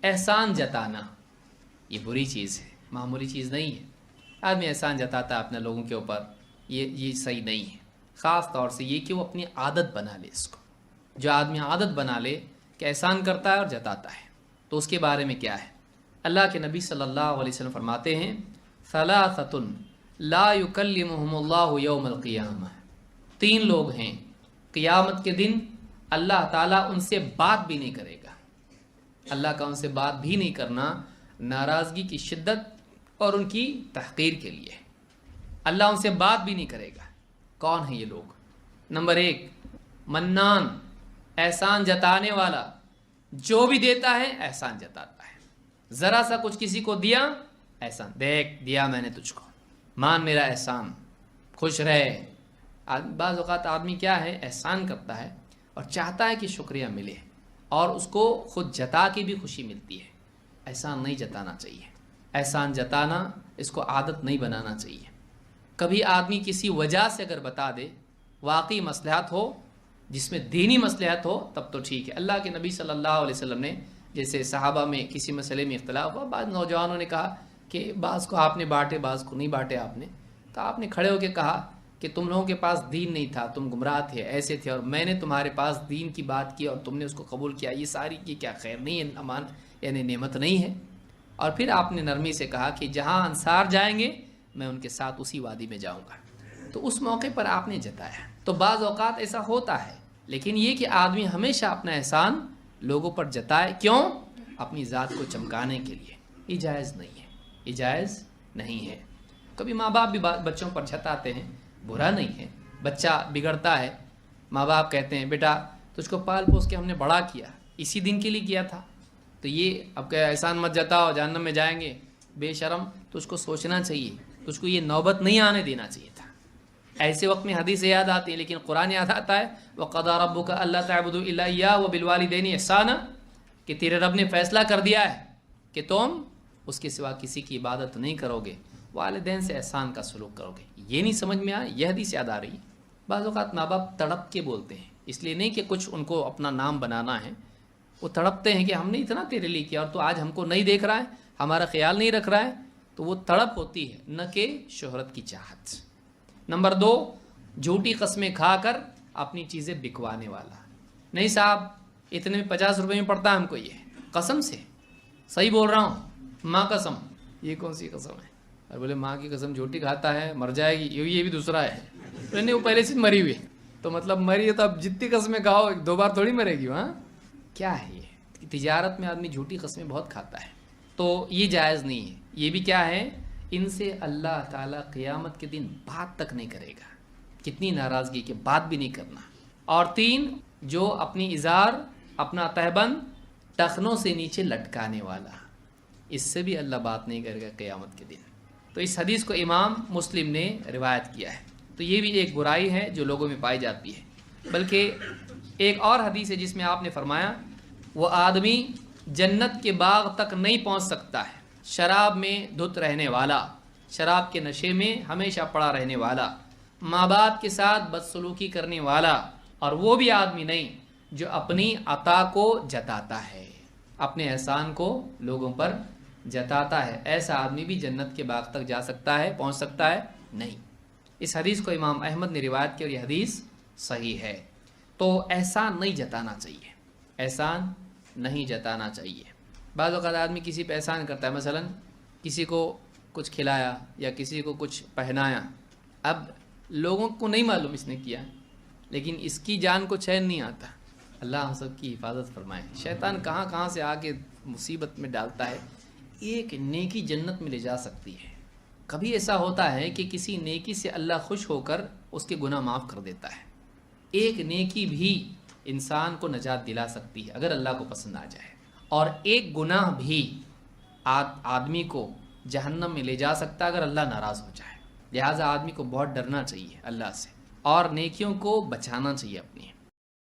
एहसान जताना ये बुरी चीज़ है, मामूली चीज़ नहीं है। आदमी एहसान जताता है अपने लोगों के ऊपर, ये सही नहीं है। ख़ास तौर से ये कि वो अपनी आदत बना ले इसको। जो आदमी आदत बना ले कि एहसान करता है और जताता है, तो उसके बारे में क्या है? अल्लाह के नबी सल्लल्लाहु अलैहि वसल्लम फरमाते हैं, सलासतुन ला युकल्लिमुहुमुल्लाहु यौमल क़ियामह, 3 लोग हैं क़ियामत के दिन अल्लाह ताला उनसे बात भी नहीं करेगा। अल्लाह का उनसे बात भी नहीं करना नाराज़गी की शिद्दत और उनकी तहक़ीर के लिए। अल्लाह उनसे बात भी नहीं करेगा। कौन है ये लोग? नंबर 1, मन्नान, एहसान जताने वाला, जो भी देता है एहसान जताता है। ज़रा सा कुछ किसी को दिया, एहसान, देख दिया मैंने तुझको, मान मेरा एहसान, खुश रहे। बाज़ औक़ात आदमी क्या है, एहसान करता है और चाहता है कि शुक्रिया मिले और उसको खुद जता के भी खुशी मिलती है। एहसान नहीं जताना चाहिए। एहसान जताना इसको आदत नहीं बनाना चाहिए। कभी आदमी किसी वजह से अगर बता दे, वाकई मसलहत हो, जिसमें दीनी मसलहत हो, तब तो ठीक है। अल्लाह के नबी सल्लल्लाहु अलैहि वसल्लम ने, जैसे सहाबा में किसी मसले में इख्तलाफ हुआ, बाद नौजवानों ने कहा कि बाज़ को आपने बांटे, बाज़ को नहीं बांटे आपने, तो आपने खड़े होकर कहा कि तुम लोगों के पास दीन नहीं था, तुम गुमराह थे, ऐसे थे, और मैंने तुम्हारे पास दीन की बात की और तुमने उसको कबूल किया, ये सारी की क्या खैर नहीं है, अमान यानी नेमत नहीं है? और फिर आपने नरमी से कहा कि जहाँ अंसार जाएंगे मैं उनके साथ उसी वादी में जाऊँगा। तो उस मौके पर आपने जताया। तो बाज़ औक़ात ऐसा होता है, लेकिन ये कि आदमी हमेशा अपना एहसान लोगों पर जताए, क्यों? अपनी ज़ात को चमकाने के लिए। ये जायज़ नहीं है, ये जायज़ नहीं है। कभी माँ बाप भी बच्चों पर जताते हैं, बुरा नहीं है। बच्चा बिगड़ता है, माँ बाप कहते हैं बेटा तुझको पाल पोस के हमने बड़ा किया, इसी दिन के लिए किया था, तो ये अब क्या एहसान मत जताओ, जहन्नम में जाएंगे, बेशरम, तुझको सोचना चाहिए, तुझको ये नौबत नहीं आने देना चाहिए था। ऐसे वक्त में हदीस याद आती है, लेकिन कुरान याद आता है, वक़ज़ा रब्बुका अल्ला तअबुदू इल्ला इय्याहु व बिल वालिदैनि ihसाना, कि तेरे रब ने फैसला कर दिया है कि तुम उसके सिवा किसी की इबादत नहीं करोगे, वालिदैन से एहसान का सलूक करोगे। ये नहीं समझ में आया, यह हदीस याद आ रही है। बाज़ औक़ात माँ बाप तड़प के बोलते हैं, इसलिए नहीं कि कुछ उनको अपना नाम बनाना है, वो तड़पते हैं कि हमने इतना तेरे लिए किया और तो आज हमको नहीं देख रहा है, हमारा ख्याल नहीं रख रहा है, तो वो तड़प होती है, न कि शोहरत की चाहत। नंबर 2, झूठी कस्में खाकर अपनी चीज़ें बिकवाने वाला। नहीं साहब इतने में 50 रुपये में पड़ता है हमको, ये कसम से सही बोल रहा हूँ, माँ कसम। ये कौन सी कसम है? और बोले माँ की कसम, झूठी खाता है मर जाएगी, ये भी दूसरा है। नहीं, वो पहले से मरी हुई, तो मतलब मरी है तो अब जितनी कस्में खाओ 2 बार थोड़ी मरेगी। वहाँ क्या है? ये तिजारत में आदमी झूठी कस्में बहुत खाता है, तो ये जायज़ नहीं है। ये भी क्या है, इनसे अल्लाह ताला क़ियामत के दिन बात तक नहीं करेगा, कितनी नाराज़गी के बात भी नहीं करना। और 3, जो अपनी इज़ार, अपना तहबंद टखनों से नीचे लटकाने वाला, इससे भी अल्लाह बात नहीं करेगा क़ियामत के दिन। तो इस हदीस को इमाम मुस्लिम ने रिवायत किया है। तो ये भी एक बुराई है जो लोगों में पाई जाती है। बल्कि एक और हदीस है जिसमें आपने फरमाया, वो आदमी जन्नत के बाग तक नहीं पहुंच सकता है, शराब में धुत रहने वाला, शराब के नशे में हमेशा पड़ा रहने वाला, माँ बाप के साथ बदसलूकी करने वाला, और वो भी आदमी नहीं जो अपनी अता को जताता है, अपने एहसान को लोगों पर जताता है। ऐसा आदमी भी जन्नत के बाग तक जा सकता है, पहुंच सकता है? नहीं। इस हदीस को इमाम अहमद ने रिवायत की और यह हदीस सही है। तो एहसान नहीं जताना चाहिए, एहसान नहीं जताना चाहिए। बाज़ वक़्त आदमी किसी पे एहसान करता है, मसलन किसी को कुछ खिलाया या किसी को कुछ पहनाया, अब लोगों को नहीं मालूम इसने किया, लेकिन इसकी जान को चैन नहीं आता। अल्लाह हम सब की हिफाजत फरमाए। शैतान कहाँ कहाँ से आके मुसीबत में डालता है। एक नेकी जन्नत में ले जा सकती है। कभी ऐसा होता है कि किसी नेकी से अल्लाह खुश होकर उसके गुनाह माफ़ कर देता है। एक नेकी भी इंसान को नजात दिला सकती है अगर अल्लाह को पसंद आ जाए, और एक गुनाह भी आदमी को जहन्नम में ले जा सकता है अगर अल्लाह नाराज़ हो जाए। लिहाजा आदमी को बहुत डरना चाहिए अल्लाह से और नेकियों को बचाना चाहिए अपनी।